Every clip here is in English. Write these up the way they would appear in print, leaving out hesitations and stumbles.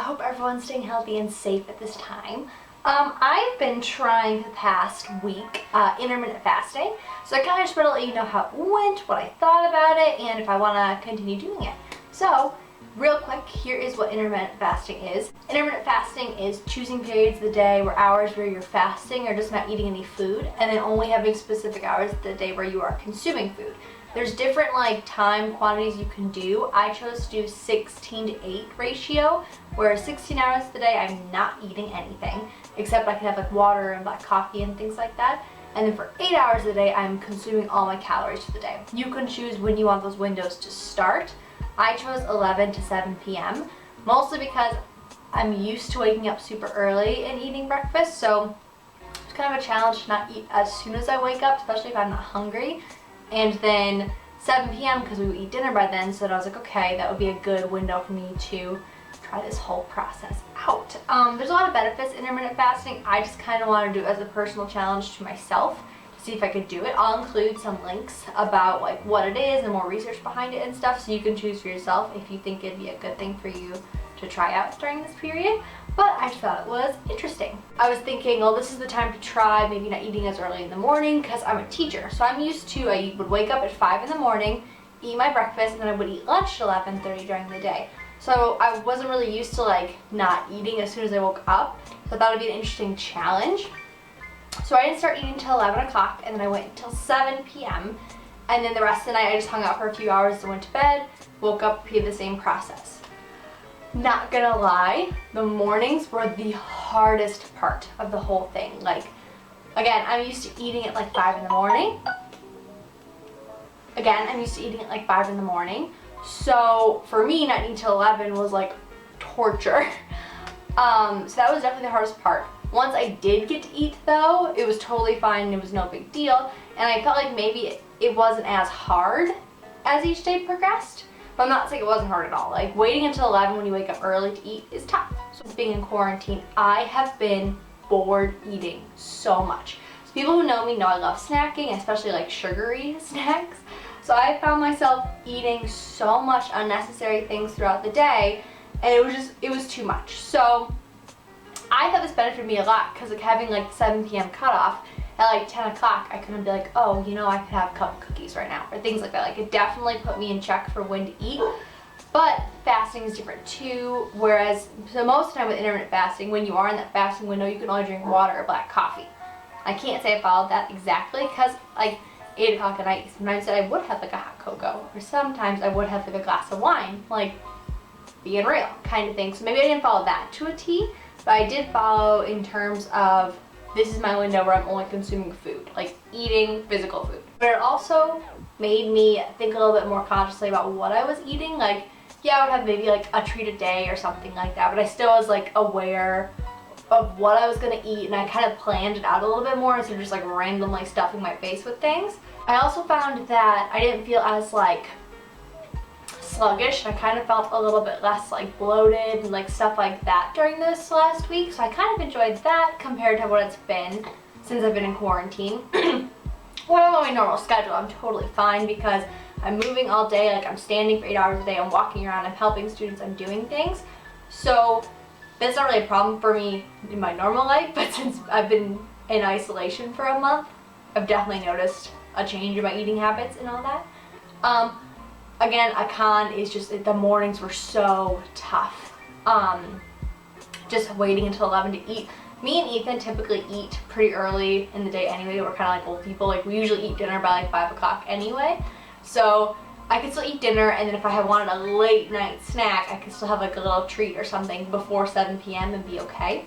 hope everyone's staying healthy and safe at this time. I've been trying the past week intermittent fasting, so I kind of just want to let you know how it went, what I thought about it, and if I want to continue doing it. So, real quick, here is what intermittent fasting is. Intermittent fasting is choosing periods of the day or hours where you're fasting or just not eating any food, and then only having specific hours of the day where you are consuming food. There's different time quantities you can do. I chose to do 16 to 8 ratio, where 16 hours of the day I'm not eating anything, except I can have water and black coffee and things like that. And then for 8 hours of the day, I'm consuming all my calories for the day. You can choose when you want those windows to start. I chose 11 to 7 p.m., mostly because I'm used to waking up super early and eating breakfast, so it's kind of a challenge to not eat as soon as I wake up, especially if I'm not hungry. And then 7 p.m. because we would eat dinner by then, so I was like, okay, that would be a good window for me to try this whole process out. There's a lot of benefits in intermittent fasting. I just kind of want to do it as a personal challenge to myself to see if I could do it. I'll include some links about what it is and more research behind it and stuff, so you can choose for yourself if you think it'd be a good thing for you to try out during this period. But I just thought it was interesting. I was thinking, well, this is the time to try maybe not eating as early in the morning because I'm a teacher. So I'm used to, I would wake up at 5 in the morning, eat my breakfast, and then I would eat lunch at 11:30 during the day. So I wasn't really used to not eating as soon as I woke up. So I thought it'd be an interesting challenge. So I didn't start eating until 11 o'clock, and then I went until 7 p.m. And then the rest of the night I just hung out for a few hours and went to bed, woke up, repeated the same process. Not gonna lie, the mornings were the hardest part of the whole thing. Again, I'm used to eating at 5 in the morning. So for me, not eating till 11 was torture. So that was definitely the hardest part. Once I did get to eat though, it was totally fine. It was no big deal. And I felt like maybe it wasn't as hard as each day progressed. But I'm not saying it wasn't hard at all. Waiting until 11 when you wake up early to eat is tough. So being in quarantine, I have been bored eating so much. So people who know me know I love snacking, especially sugary snacks. So I found myself eating so much unnecessary things throughout the day, and it was too much. So I thought this benefited me a lot because having 7 p.m. cutoff, at 10 o'clock, I couldn't be oh, I could have a couple cookies right now, or things like that. It definitely put me in check for when to eat. But fasting is different too, whereas, so most of the time with intermittent fasting, when you are in that fasting window, you can only drink water or black coffee. I can't say I followed that exactly, because 8 o'clock at night, sometimes I would have a hot cocoa, or sometimes I would have a glass of wine, being real kind of thing. So maybe I didn't follow that to a T, but I did follow in terms of, this is my window where I'm only consuming food, eating physical food. But it also made me think a little bit more consciously about what I was eating. Yeah, I would have maybe a treat a day or something like that, but I still was aware of what I was gonna eat, and I kind of planned it out a little bit more instead of just randomly stuffing my face with things. I also found that I didn't feel as sluggish. I kind of felt a little bit less bloated and stuff like that during this last week, so I kind of enjoyed that compared to what it's been since I've been in quarantine. When I'm on my normal schedule, I'm totally fine because I'm moving all day, I'm standing for 8 hours a day, I'm walking around, I'm helping students, I'm doing things. So that's not really a problem for me in my normal life, but since I've been in isolation for a month, I've definitely noticed a change in my eating habits and all that. Again, a con is just that the mornings were so tough. Just waiting until 11 to eat. Me and Ethan typically eat pretty early in the day anyway. We're kind of old people. We usually eat dinner by 5 o'clock anyway. So I could still eat dinner, and then if I wanted a late night snack, I could still have a little treat or something before 7 p.m. and be okay.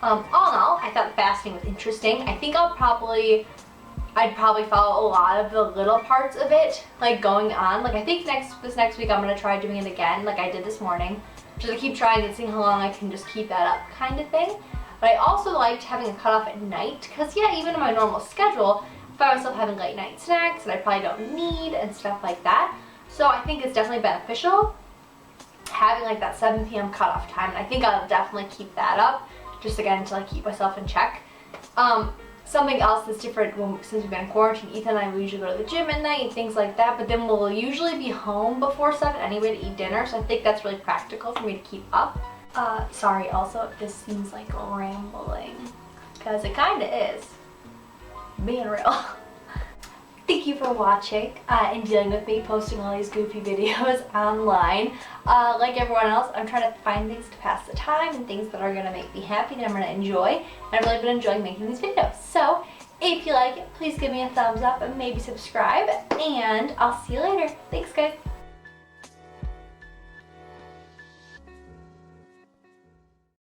All in all, I thought fasting was interesting. I think I'd probably follow a lot of the little parts of it, going on. I think this next week I'm gonna try doing it again, like I did this morning. Just to keep trying and seeing how long I can just keep that up kind of thing. But I also liked having a cutoff at night, because yeah, even in my normal schedule, I find myself having late night snacks that I probably don't need and stuff like that. So I think it's definitely beneficial having that 7 p.m. cutoff time, and I think I'll definitely keep that up, just again to keep myself in check. Something else that's different since we've been in quarantine, Ethan and I will usually go to the gym at night and things like that, but then we'll usually be home before 7 anyway to eat dinner, so I think that's really practical for me to keep up. Sorry also if this seems like rambling, because it kind of is, being real. Thank you for watching and dealing with me posting all these goofy videos online. Like everyone else, I'm trying to find things to pass the time and things that are going to make me happy, that I'm going to enjoy. And I've really been enjoying making these videos. So if you like it, please give me a thumbs up and maybe subscribe. And I'll see you later. Thanks, guys.